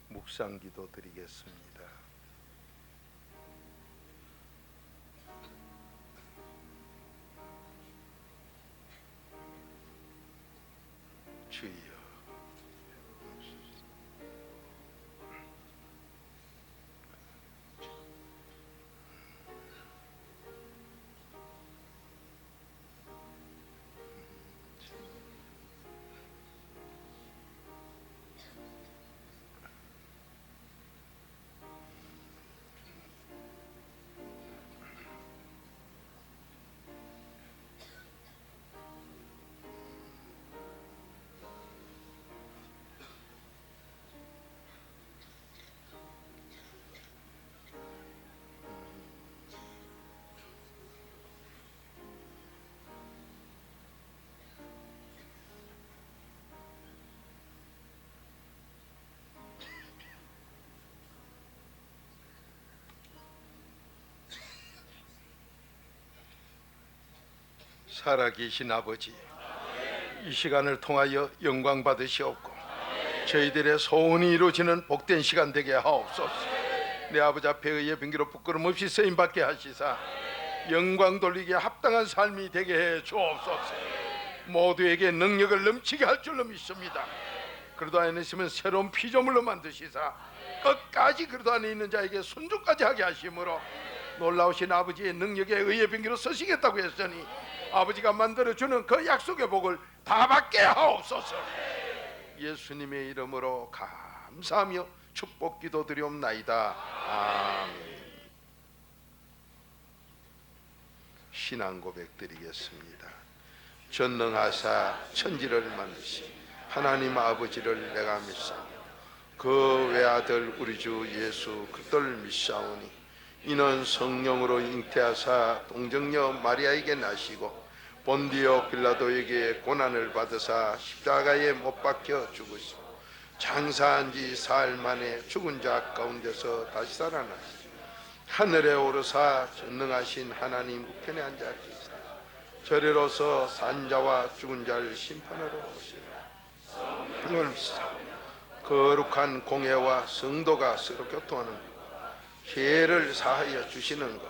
묵상기도 드리겠습니다. 주여, 살아계신 아버지, 이 시간을 통하여 영광 받으시옵고 저희들의 소원이 이루어지는 복된 시간 되게 하옵소서. 내 아버지 앞에 의의 빙기로 부끄럼 없이 쓰임받게 하시사 영광 돌리기에 합당한 삶이 되게 해 주옵소서. 모두에게 능력을 넘치게 할 줄로 믿습니다. 그러도 안에 있으면 새로운 피조물로 만드시사 끝까지 그러도 안에 있는 자에게 순종까지 하게 하심으로 놀라우신 아버지의 능력에 의의 빙기로 서시겠다고 했으니 아버지가 만들어주는 그 약속의 복을 다 받게 하옵소서. 예수님의 이름으로 감사하며 축복 기도 드리옵나이다. 아멘. 신앙 고백 드리겠습니다. 전능하사 천지를 만드신 하나님 아버지를 내가 믿사오며 그 외아들 우리 주 예수 그리스도를 믿사오니 이는 성령으로 잉태하사 동정녀 마리아에게 나시고 본디오 빌라도에게 고난을 받으사 십자가에 못 박혀 죽으시고 장사한 지 사흘 만에 죽은 자 가운데서 다시 살아나시고 하늘에 오르사 전능하신 하나님 우편에 앉아 계시다. 저리로서 산자와 죽은 자를 심판하러 오시리라. 거룩한 공회와 성도가 서로 교통하는 것, 죄를 사하여 주시는 것,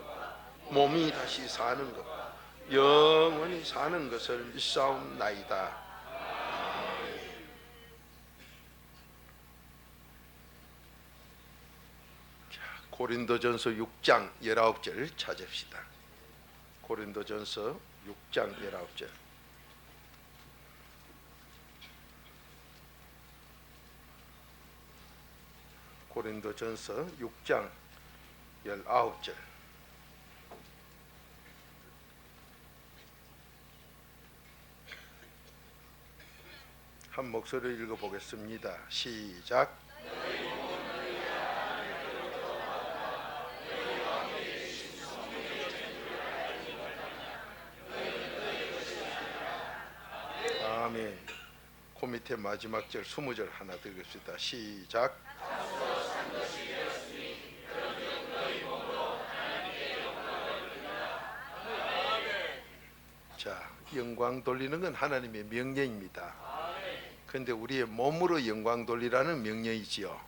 몸이 다시 사는 것, 영원히 사는 것을 믿사옵나이다. 고린도전서 6장 19절 찾읍시다. 고린도전서 6장 19절. 고린도전서 6장 19절. 한 목소리로 읽어보겠습니다. 시작. 아멘. 그 밑에 마지막 절 20절 하나 더 읽읍시다. 시작. 자, 영광 돌리는 건 하나님의 명령입니다. 그런데 우리의 몸으로 영광 돌리라는 명령이지요.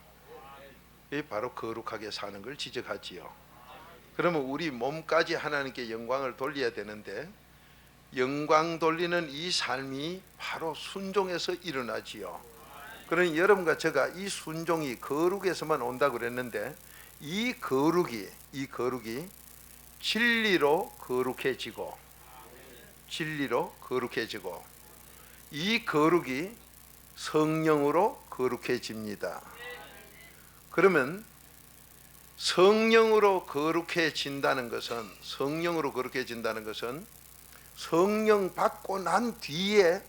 이게 바로 거룩하게 사는 걸 지적하지요. 그러면 우리 몸까지 하나님께 영광을 돌려야 되는데 영광 돌리는 이 삶이 바로 순종에서 일어나지요. 그러니 여러분과 제가 이 순종이 거룩에서만 온다고 그랬는데 이 거룩이 진리로 거룩해지고 이 거룩이 성령으로 거룩해집니다. 그러면 성령으로 거룩해진다는 것은 성령 받고 난 뒤에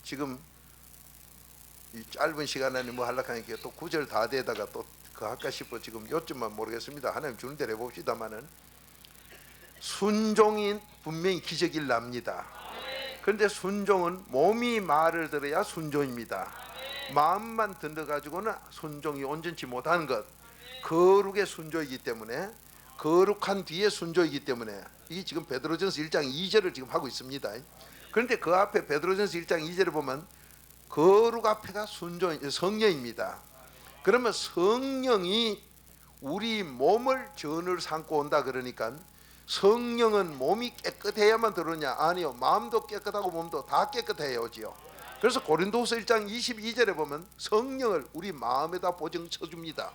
지금 이 짧은 시간 안에 뭐 하려고 하니까 또 9절 다 되다가 또 그 할까 싶어 지금 요점만 모르겠습니다. 하나님 주는 대로 해봅시다마는 순종인 분명히 기적이 납니다. 그런데 순종은 몸이 말을 들어야 순종입니다. 마음만 들어가지고는 순종이 온전치 못하는 것, 거룩의 순종이기 때문에, 거룩한 뒤에 순종이기 때문에 이게 지금 베드로전서 1장 2절을 지금 하고 있습니다. 그런데 그 앞에 베드로전서 1장 2절을 보면 거룩 앞에가 순종, 성령입니다. 그러면 성령이 우리 몸을 전을 삼고 온다. 그러니까 성령은 몸이 깨끗해야만 들어오냐? 아니요, 마음도 깨끗하고 몸도 다 깨끗해야 오지요. 그래서 고린도후서 1장 22절에 보면 성령을 우리 마음에다 보증 쳐줍니다.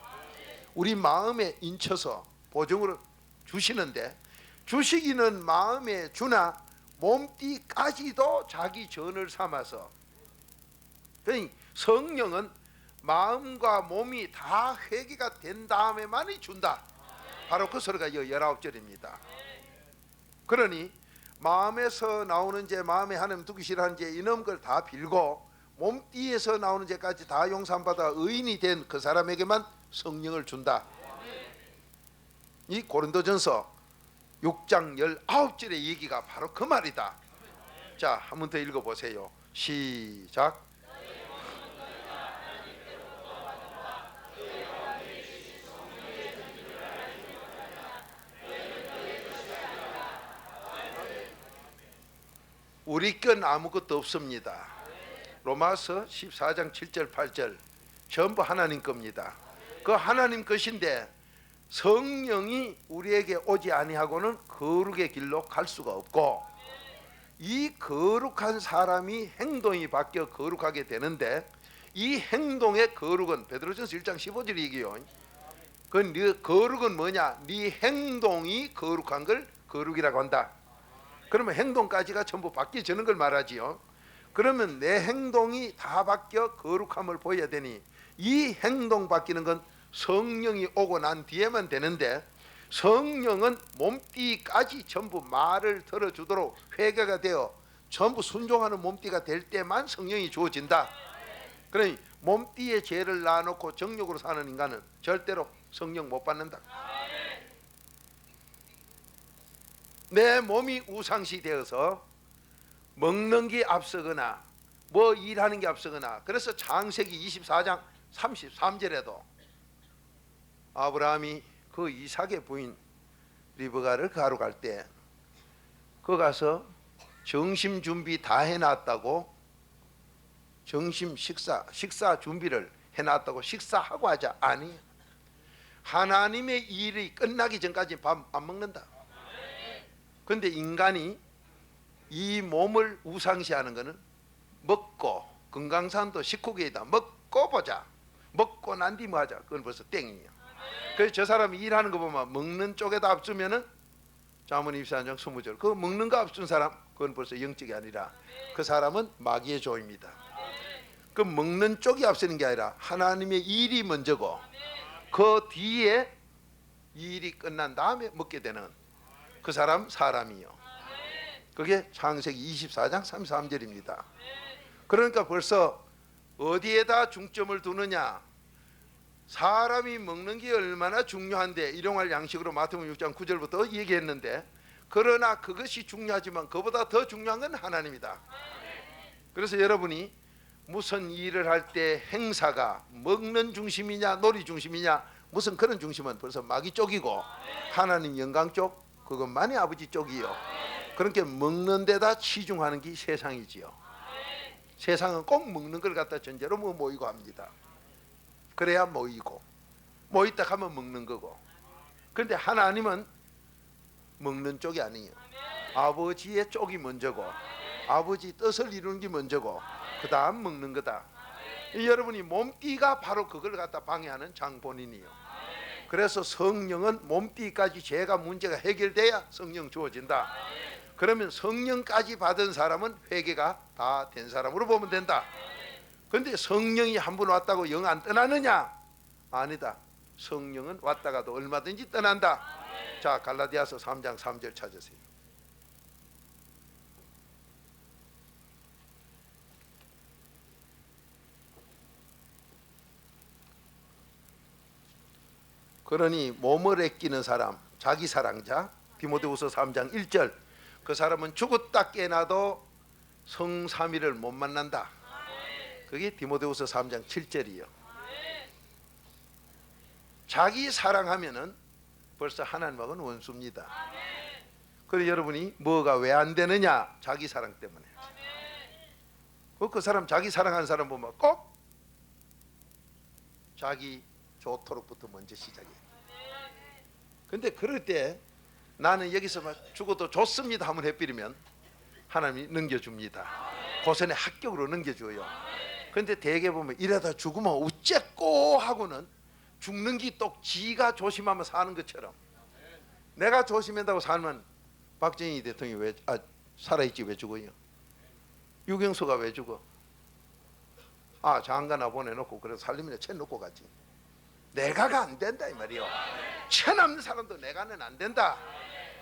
우리 마음에 인쳐서 보증으로 주시는데, 주시기는 마음에 주나 몸띠까지도 자기 전을 삼아서, 그러니 성령은 마음과 몸이 다 회개가 된 다음에만이 준다. 바로 그 소리가 19절입니다. 그러니 마음에서 나오는 죄, 마음에 하나님 두기 싫어하는 죄, 이놈 걸 다 빌고 몸띠에서 나오는 죄까지 다 용서받아 의인이 된 그 사람에게만 성령을 준다. 이 고린도전서 6장 19절의 얘기가 바로 그 말이다. 자, 한 번 더 읽어보세요. 시작. 우리 건 아무것도 없습니다. 로마서 14장 7절 8절 전부 하나님 겁니다. 그 하나님 것인데 성령이 우리에게 오지 아니하고는 거룩의 길로 갈 수가 없고, 이 거룩한 사람이 행동이 바뀌어 거룩하게 되는데, 이 행동의 거룩은 베드로전서 1장 15절 얘기요. 그 거룩은 뭐냐? 네 행동이 거룩한 걸 거룩이라고 한다. 그러면 행동까지가 전부 바뀌어지는 걸 말하지요. 그러면 내 행동이 다 바뀌어 거룩함을 보여야 되니, 이 행동 바뀌는 건 성령이 오고 난 뒤에만 되는데, 성령은 몸띠까지 전부 말을 들어주도록 회개가 되어 전부 순종하는 몸띠가 될 때만 성령이 주어진다. 그러니 몸띠에 죄를 놔놓고 정욕으로 사는 인간은 절대로 성령 못 받는다. 내 몸이 우상시 되어서 먹는 게 앞서거나 뭐 일하는 게 앞서거나, 그래서 창세기 24장 33절에도 아브라함이 그 이삭의 부인 리브가를 가러 갈 때 그 가서 점심 준비 다 해놨다고, 점심 식사 준비를 해놨다고 식사하고 하자. 아니, 하나님의 일이 끝나기 전까지 밥 안 먹는다. 근데 인간이 이 몸을 우상시하는 것은 먹고, 금강산도 19계이다. 먹고 보자. 먹고 난 뒤 뭐 하자. 그건 벌써 땡이야. 그래서 저 사람이 일하는 거 보면 먹는 쪽에다 앞주면은 자문이 24장 20절, 그 먹는 거 앞준 사람, 그건 벌써 영적이 아니라 그 사람은 마귀의 조입니다. 그 먹는 쪽이 앞서는 게 아니라 하나님의 일이 먼저고, 그 뒤에 일이 끝난 다음에 먹게 되는 그 사람 사람이요. 그게 창세기 24장 33절입니다. 그러니까 벌써 어디에다 중점을 두느냐? 사람이 먹는 게 얼마나 중요한데, 일용할 양식으로 마태복음 6장 9절부터 얘기했는데, 그러나 그것이 중요하지만 그보다 더 중요한 건 하나님이다. 그래서 여러분이 무슨 일을 할 때 행사가 먹는 중심이냐 놀이 중심이냐, 무슨 그런 중심은 벌써 마귀 쪽이고, 하나님 영광 쪽, 그것만이 아버지 쪽이요. 그렇게 먹는 데다 치중하는 게 세상이지요. 세상은 꼭 먹는 걸 갖다 전제로 모이고 합니다. 그래야 모이고, 모있다 하면 먹는 거고. 그런데 하나님은 먹는 쪽이 아니에요. 아버지의 쪽이 먼저고, 아버지 뜻을 이루는 게 먼저고, 그 다음 먹는 거다. 여러분이 몸띠가 바로 그걸 갖다 방해하는 장본인이에요. 그래서 성령은 몸띠까지 죄가 문제가 해결돼야 성령 주어진다. 그러면 성령까지 받은 사람은 회개가 다 된 사람으로 보면 된다. 그런데 성령이 한 번 왔다고 영 안 떠나느냐? 아니다. 성령은 왔다가도 얼마든지 떠난다. 자, 갈라디아서 3장 3절 찾으세요. 그러니 몸을 아끼는 사람, 자기 사랑자, 디모데후서 3장 1절, 그 사람은 죽었다 깨나도 성삼위를 못 만난다. 그게 디모데후서 3장 7절이요. 자기 사랑하면은 벌써 하나님하고는 원수입니다. 그래서 여러분이 뭐가 왜 안 되느냐? 자기 사랑 때문에. 그 사람 자기 사랑하는 사람 보면 꼭 자기 좋도록부터 먼저 시작해. 근데 그럴 때 나는 여기서 막 죽어도 좋습니다 하면 해버리면 하나님이 넘겨줍니다. 고선에 합격으로 넘겨줘요. 근데 대개 보면 이러다 죽으면 어째꼬 하고는 죽는 게 또 지가 조심하면 사는 것처럼, 내가 조심한다고 살면 박정희 대통령이 왜 살아있지 왜 죽어요? 유경수가 왜 죽어? 장가나 보내놓고 그래서 살림이나 채 놓고 가지. 내가가 안 된다 이 말이요. 채 남는 사람도 내가는 안 된다.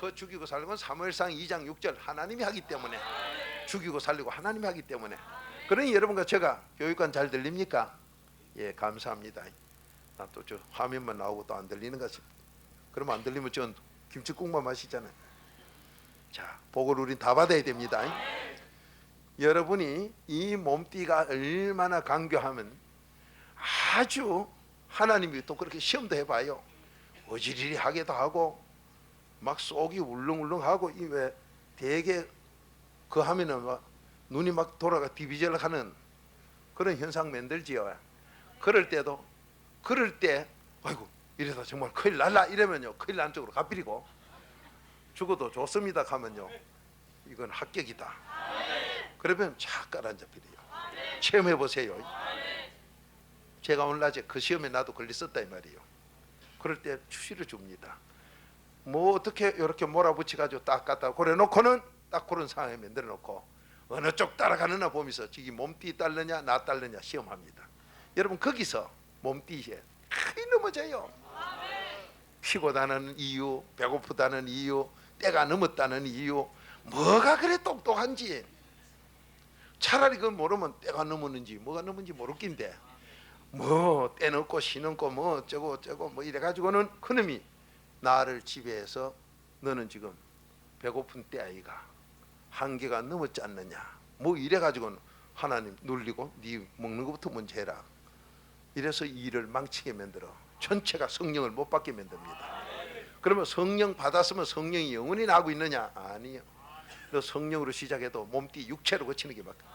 그 죽이고 살리고 사무엘상 2장 6절 하나님이 하기 때문에, 죽이고 살리고 하나님이 하기 때문에. 그러니 여러분과 제가 교육관 잘 들립니까? 예, 감사합니다. 나 또 저 화면만 나오고 또 안 들리는 것이, 그러면 안 들리면 전 김치국만 마시잖아요. 자, 복을 우린 다 받아야 됩니다. 여러분이 이 몸띠가 얼마나 강교하면 아주 하나님이 또 그렇게 시험도 해봐요. 어지리리 하게도 하고 막 속이 울렁울렁하고, 이 왜 되게 그 하면은 막 눈이 막 돌아가 디비절하는 그런 현상 만들지요. 그럴 때 아이고 이래서 정말 큰일 날라 이러면요, 큰일 난 쪽으로 가버리고, 죽어도 좋습니다 하면요, 이건 합격이다. 그러면 착 깔아앉아버려요. 체험해 보세요. 제가 오늘 낮에 그 시험에 나도 걸렸었다 이 말이에요. 그럴 때 추시를 줍니다. 뭐 어떻게 이렇게 몰아붙여가지고 딱 갖다 그래 놓고는 딱 그런 상황에 만들어 놓고 어느 쪽 따라가느냐 보면서 지금 몸띠 딸느냐 나 딸느냐 시험합니다. 여러분 거기서 몸띠에 크게 넘어져요. 피곤하는 이유, 배고프다는 이유, 때가 넘었다는 이유, 뭐가 그래 똑똑한지. 차라리 그걸 모르면 때가 넘었는지 뭐가 넘은지 모르긴데, 뭐 때 넘고 시 넘고 뭐 어쩌고 뭐 이래가지고는 그놈이 나를 지배해서 너는 지금 배고픈 때 아이가 한계가 넘었지 않느냐 뭐 이래가지고는 하나님 놀리고 네 먹는 것부터 먼저 해라. 이래서 일을 망치게 만들어 전체가 성령을 못 받게 만듭니다. 그러면 성령 받았으면 성령이 영원히 나고 있느냐? 아니요. 성령으로 시작해도 몸띠 육체로 거치는 게 맞다.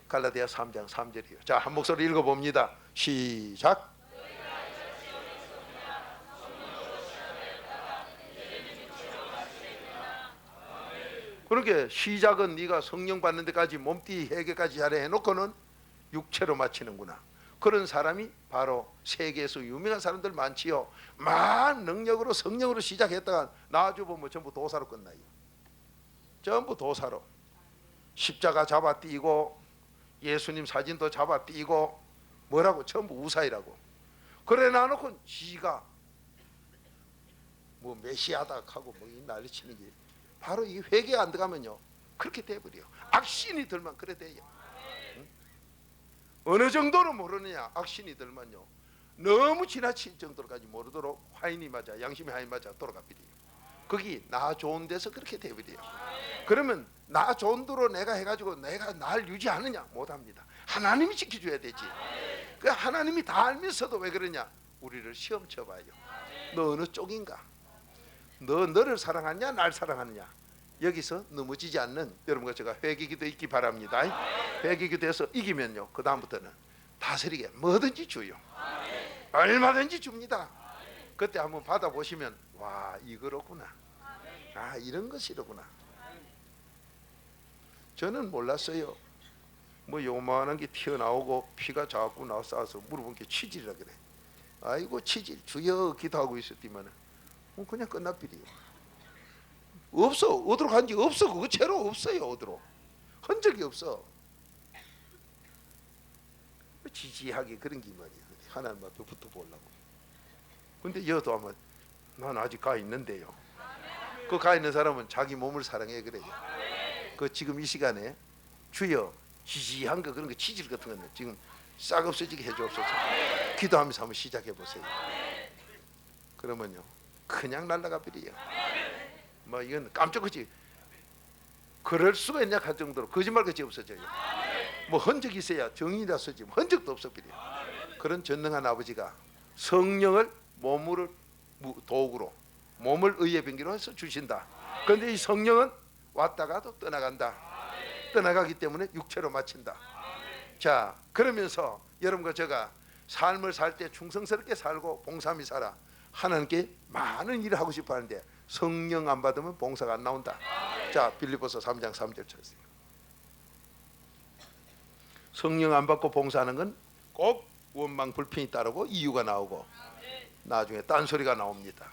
갈라디아 3장 3절이요. 자, 한 목소리 읽어봅니다. 시작. 그렇게 시작은 네가 성령 받는 데까지 몸띠 회개까지 잘해 놓고는 육체로 마치는구나. 그런 사람이 바로 세계에서 유명한 사람들 많지요. 만 능력으로 성령으로 시작했다가 나중에 보면 전부 도사로 끝나요. 전부 도사로. 십자가 잡아띄고 예수님 사진도 잡아띄고 뭐라고 전부 우사이라고. 그래 놔놓고 지가 뭐 메시아다 하고 뭐 난리치는 게 바로 이 회개 안 들어가면요 그렇게 돼버려요. 악신이 들만 그래 돼요. 응? 어느 정도로 모르느냐. 악신이 들만요 너무 지나칠 정도로까지 모르도록 화인이 맞아, 양심이 하인 맞아 돌아가 버려요. 거기 나 좋은 데서 그렇게 돼버려요. 그러면 나 좋은 대로 내가 해가지고 내가 날 유지하느냐? 못합니다. 하나님이 지켜줘야 되지. 그 하나님이 다 알면서도 왜 그러냐? 우리를 시험 쳐봐요. 너 어느 쪽인가? 너를 사랑하냐 날 사랑하느냐? 여기서 넘어지지 않는 여러분과 제가 회개기도 있기 바랍니다. 회개기도해서 이기면요 그 다음부터는 다스리게 뭐든지 줘요. 얼마든지 줍니다. 그때 한번 받아보시면 와 이거로구나. 아 이런 것이로구나. 저는 몰랐어요. 뭐 요만한 게 튀어나오고 피가 자꾸 나와서 물어본 게 치질이라 그래. 아이고 치질 주여 기도하고 있었지만 그냥 끝나버려요. 없어. 어디로 간지 없어. 그거 채로 없어요. 어디로 흔적이 없어. 지지하게 그런 게 말이야. 하나님 앞에 붙어보려고. 근데 여도 아마 난 아직 가 있는데요. 그 가 있는 사람은 자기 몸을 사랑해 그래요. 그 지금 이 시간에 주여 지지한 거 그런 거 치질 같은 거는 지금 싹 없어지게 해주옵소서. 기도하면서 한번 시작해 보세요. 그러면요 그냥 날아가 버려요. 뭐 이건 깜짝이지 그럴 수가 있냐 할 정도로 거짓말같이 없어져요. 뭐 흔적이 있어야 정이라서 지금 흔적도 없어버려요. 그런 전능한 아버지가 성령을 몸을 도구로 몸을 의의 병기로 해서 주신다. 그런데 이 성령은 왔다가도 떠나간다. 떠나가기 때문에 육체로 마친다. 자 그러면서 여러분과 제가 삶을 살 때 충성스럽게 살고 봉사하며 살아. 하나님께 많은 일을 하고 싶어 하는데 성령 안 받으면 봉사가 안 나온다. 자, 빌립보서 3장 3절 쳐주세요. 성령 안 받고 봉사하는 건 꼭 원망 불평이 따르고 이유가 나오고 나중에 딴소리가 나옵니다.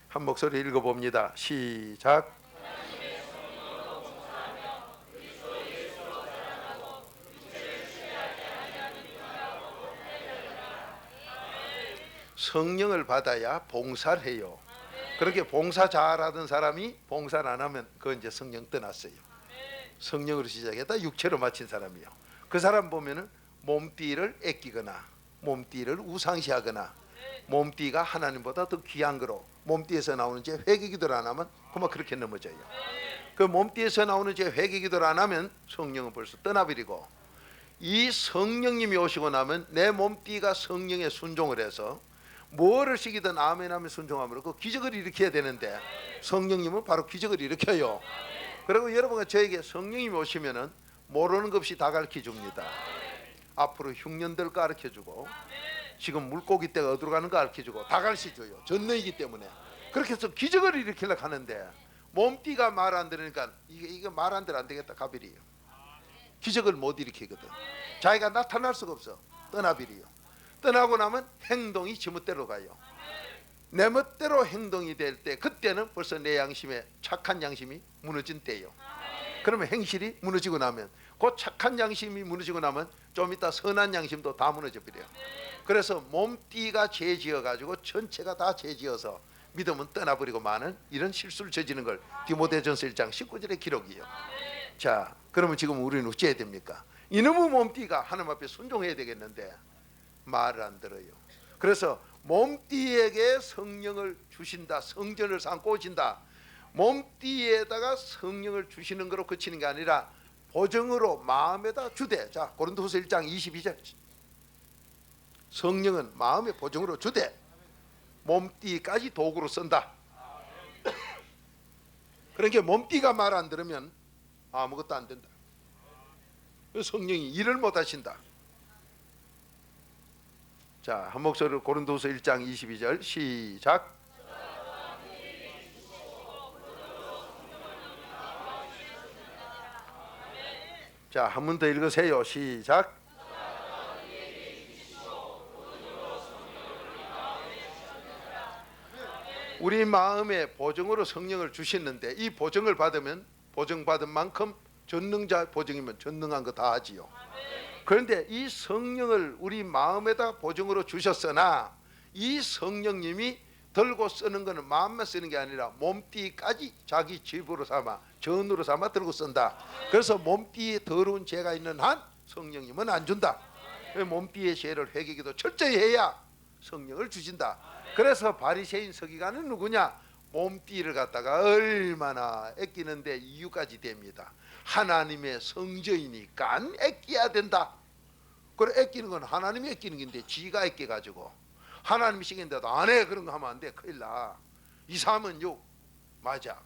한 목소리 읽어봅니다. 시작. 성령을 받아야 봉사를 해요. 그렇게 봉사 잘하던 사람이 봉사를 안 하면 그건 이제 성령 떠났어요. 성령으로 시작했다 육체로 마친 사람이요. 그 사람 보면은 몸띠를 아끼거나 몸띠를 우상시하거나 몸띠가 하나님보다 더 귀한 거로 몸띠에서 나오는 제 회개기도를 안 하면 그만 그렇게 넘어져요. 그 몸띠에서 나오는 제 회개기도를 안 하면 성령은 벌써 떠나버리고, 이 성령님이 오시고 나면 내 몸띠가 성령에 순종을 해서 뭐를 시키든 아멘하면 순종하면 그 기적을 일으켜야 되는데 성령님은 바로 기적을 일으켜요. 그리고 여러분과 저에게 성령님이 오시면은 모르는 것 없이 다 가르쳐 줍니다. 앞으로 흉년들 가르쳐 주고 지금 물고기 떼가 어디로 가는 거 가르쳐 주고 다 가르쳐 줘요. 전능이기 때문에. 그렇게 해서 기적을 일으키려고 하는데 몸띠가 말 안 들으니까 이게 말 안 들어 안 되겠다 가버리요. 기적을 못 일으키거든. 자기가 나타날 수가 없어. 떠나버리요. 떠나고 나면 행동이 지멋대로 가요. 내 멋대로 행동이 될 때 그때는 벌써 내 양심에 착한 양심이 무너진 때요. 그러면 행실이 무너지고 나면 그 착한 양심이 무너지고 나면 좀 이따 선한 양심도 다 무너져 버려요. 그래서 몸띠가 죄지어 가지고 전체가 다 죄지어서 믿음은 떠나버리고 마는 이런 실수를 저지르는 걸 디모데전서 1장 19절의 기록이에요. 자, 그러면 지금 우리는 어찌해야 됩니까? 이놈의 몸띠가 하나님 앞에 순종해야 되겠는데 말을 안 들어요. 그래서 몸띠에게 성령을 주신다, 성전을 삼고 오신다. 몸띠에다가 성령을 주시는 거로 그치는 게 아니라 보정으로 마음에다 주되. 자, 고린도후서 1장 22절. 성령은 마음의 보정으로 주되 몸띠까지 도구로 쓴다. 그러니까 몸띠가 말 안 들으면 아무것도 안 된다. 성령이 일을 못 하신다. 자, 한 목소리로 고린도후서 1장 22절 시작. 자, 한 번 더 읽으세요. 시작. 우리 마음에 보정으로 성령을 주시는데 이 보정을 받으면 보정받은 만큼 전능자 보정이면 전능한 거 다 하지요. 그런데 이 성령을 우리 마음에다 보정으로 주셨으나 이 성령님이 들고 쓰는 것은 마음만 쓰는 게 아니라 몸띠까지 자기 집으로 삼아 전으로 삼아 들고 쓴다. 그래서 몸띠에 더러운 죄가 있는 한 성령님은 안 준다. 몸띠의 죄를 회개기도 철저히 해야 성령을 주신다. 그래서 바리새인 서기관은 누구냐? 몸띠를 갖다가 얼마나 아끼는데 이유까지 됩니다. 하나님의 성전이니까 아껴야 된다. 그래, 아끼는 건 하나님이 아끼는 건데 지가 아껴가지고 하나님이 시킨데도 안 해. 그런 거 하면 안 돼. 큰일 나. 2, 3은 6 맞아.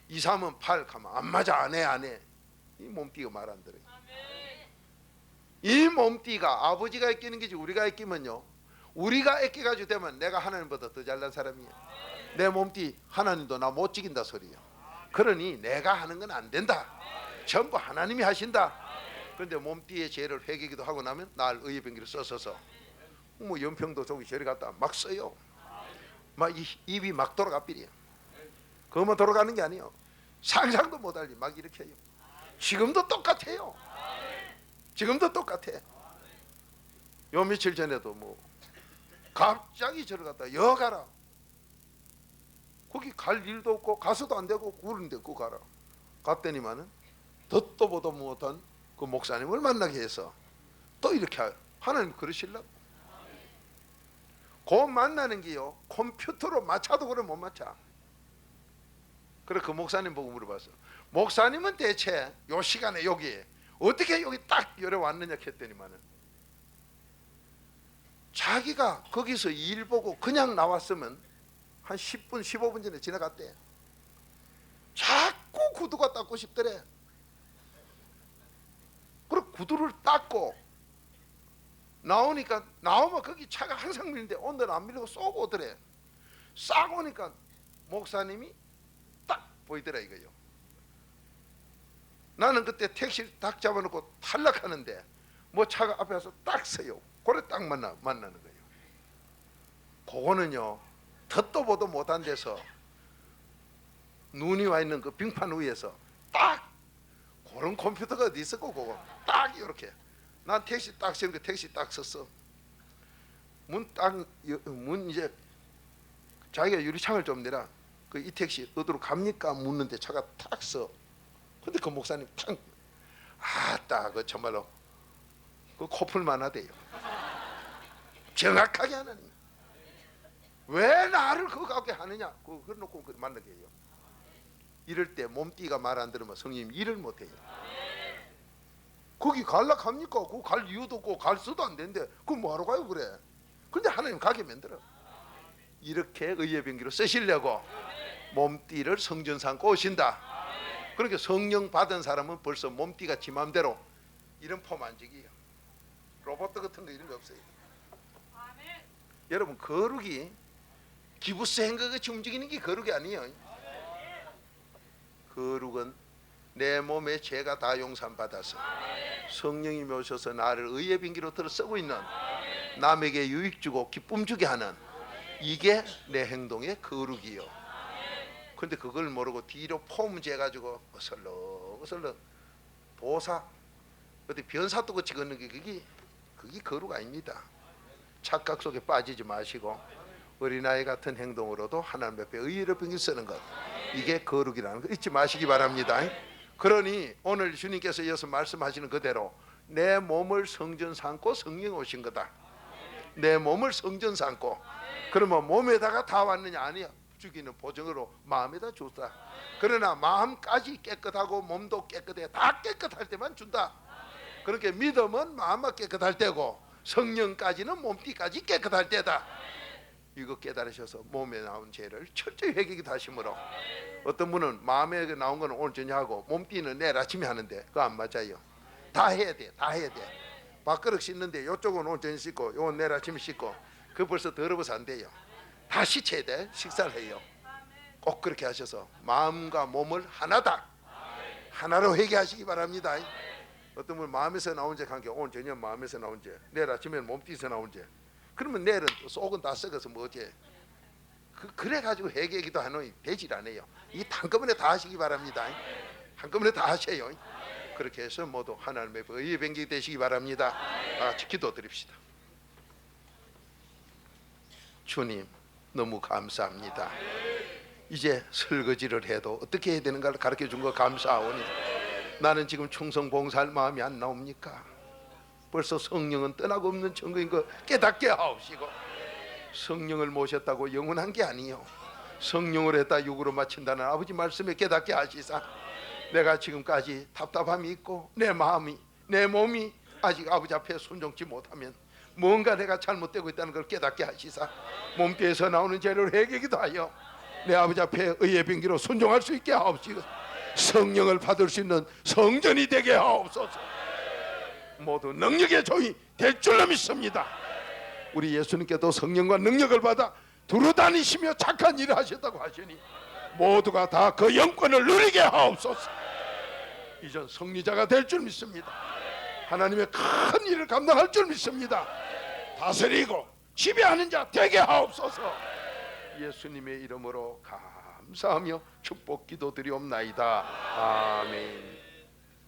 2, 3은 8 가면 안 맞아. 안 해. 안 해. 이 몸띠가 말 안 들어요. 이 몸띠가 아버지가 아끼는 게지 우리가 아끼면요, 우리가 아껴가지고 되면 내가 하나님보다 더 잘난 사람이야. 내 몸띠 하나님도 나 못 지킨다 소리야. 그러니 내가 하는 건 안 된다. 전부 하나님이 하신다. 그런데 몸띠의 죄를 회개기도 하고 나면 날 의의 병기를 써서 뭐 연평도 저기 저리 갔다 막 써요. 막 입이 막 돌아가 버려. 그것만 돌아가는 게 아니에요. 상상도 못할 일 막 이렇게 해요. 지금도 똑같아요. 지금도 똑같아. 요 며칠 전에도 뭐 갑자기 저리 갔다 여 가라. 거기 갈 일도 없고 가서도 안 되고 구르는데 그 가라. 갔더니만은 듣도 보도 못한 그 목사님을 만나게 해서 또 이렇게 하나님 그러시려고. 그 만나는 게요 컴퓨터로 맞춰도 그래 못 맞춰. 그래 그 목사님 보고 물어봤어. 목사님은 대체 요 시간에 여기 어떻게 여기 딱 열에 왔느냐 했더니만은 자기가 거기서 일 보고 그냥 나왔으면 한 10분 15분 전에 지나갔대. 자꾸 구두가 닦고 싶더래. 그리고 구두를 닦고 나오면 거기 차가 항상 밀리는데 오늘 안 밀리고 쏘고 오더래. 싹 오니까 목사님이 딱 보이더라 이거요. 나는 그때 택시를 딱 잡아놓고 탈락하는데 뭐 차가 앞에 와서 딱 서요. 그래 딱 만나는 거예요. 그거는요, 듣도 보도 못한 데서 눈이 와 있는 그 빙판 위에서 딱 그런 컴퓨터가 어디 있었고, 그거 딱 이렇게 난 택시 딱 세우니까 택시 딱 섰어. 문 이제 자기가 유리창을 좀 내라. 그 이 택시 어디로 갑니까? 묻는데 차가 탁 서. 근데 그 목사님 탁, 아따 그 정말로 그 코풀만 하대요. 정확하게 하나님 왜 나를 그거 가게 하느냐, 그거 놓고 만나게 해요. 이럴 때 몸띠가 말 안 들으면 성님 일을 못해요. 거기 갈라 갑니까? 그거 갈 이유도 없고 갈 수도 안 되는데 그거 뭐하러 가요 그래. 근데 하나님 가게 만들어. 이렇게 의의 병기로 쓰시려고 몸띠를 성전 삼고 오신다. 그러니까 성령 받은 사람은 벌써 몸띠가 지 맘대로 이런 폼 안 지기요. 로봇 같은 거 이런 거 없어요. 여러분, 거룩이 기부스 행각같이 움직이는 게 거룩이 아니에요. 거룩은 내 몸의 죄가 다 용서받아서 성령이 오셔서 나를 의의 빙기로 들어 쓰고 있는, 남에게 유익 주고 기쁨 주게 하는, 이게 내 행동의 거룩이요. 근데 그걸 모르고 뒤로 폼 재가지고 어슬렁어슬렁 도사 어디 변사도 같이 걷는 게 그게 거룩 아닙니다. 착각 속에 빠지지 마시고 어린아이 같은 행동으로도 하나님 앞에 의의를 병기 쓰는 것, 이게 거룩이라는 거 잊지 마시기 바랍니다. 그러니 오늘 주님께서 이어서 말씀하시는 그대로 내 몸을 성전 삼고 성령 오신 거다. 내 몸을 성전 삼고, 그러면 몸에다가 다 왔느냐? 아니야. 주기는 보증으로 마음에다 줬다. 그러나 마음까지 깨끗하고 몸도 깨끗해, 다 깨끗할 때만 준다. 그렇게 믿음은 마음만 깨끗할 때고 성령까지는 몸띠까지 깨끗할 때다. 이거 깨달으셔서 몸에 나온 죄를 철저히 회개기 다심으로, 어떤 분은 마음에 나온 거는 오늘 저녁하고 몸띠는 내일 아침에 하는데 그거 안 맞아요. 다 해야 돼. 다 해야 돼. 밥그릇 씻는데 요쪽은 오늘 저녁 씻고 요건 내일 아침에 씻고, 그거 벌써 더러워서 안 돼요. 다 씻어야 돼. 식사를 해요. 꼭 그렇게 하셔서 마음과 몸을 하나다, 하나로 회개하시기 바랍니다. 어떤 분 마음에서 나온 죄 관계, 오늘 저녁 마음에서 나온 죄, 내일 아침에는 몸띠에서 나온 죄, 그러면 내일은 또 속은 다 썩어서 뭐지? 그래가지고 회개기도 하노니 되질 않아요. 이 한꺼번에 다 하시기 바랍니다. 한꺼번에 다 하세요. 그렇게 해서 모두 하나님의 의의 병기 되시기 바랍니다. 다 같이 기도 드립시다. 주님, 너무 감사합니다. 이제 설거지를 해도 어떻게 해야 되는가를 가르쳐 준 거 감사하오니, 나는 지금 충성 봉사할 마음이 안 나옵니까? 벌써 성령은 떠나고 없는 천국인 거 깨닫게 하옵시고, 성령을 모셨다고 영원한 게 아니요, 성령을 했다 육으로 마친다는 아버지 말씀에 깨닫게 하시사, 내가 지금까지 답답함이 있고 내 마음이, 내 몸이 아직 아버지 앞에 순종치 못하면 뭔가 내가 잘못되고 있다는 걸 깨닫게 하시사, 몸뚱에서 나오는 죄를 회개기도 하여 내 아버지 앞에 의의 병기로 순종할 수 있게 하옵시고, 성령을 받을 수 있는 성전이 되게 하옵소서. 모두 능력의 종이 될 줄로 믿습니다. 우리 예수님께도 성령과 능력을 받아 두루다니시며 착한 일을 하셨다고 하시니 모두가 다 그 영권을 누리게 하옵소서. 이전 승리자가 될 줄 믿습니다. 하나님의 큰 일을 감당할 줄 믿습니다. 다스리고 지배하는 자 되게 하옵소서. 예수님의 이름으로 감사하며 축복 기도드리옵나이다. 아멘.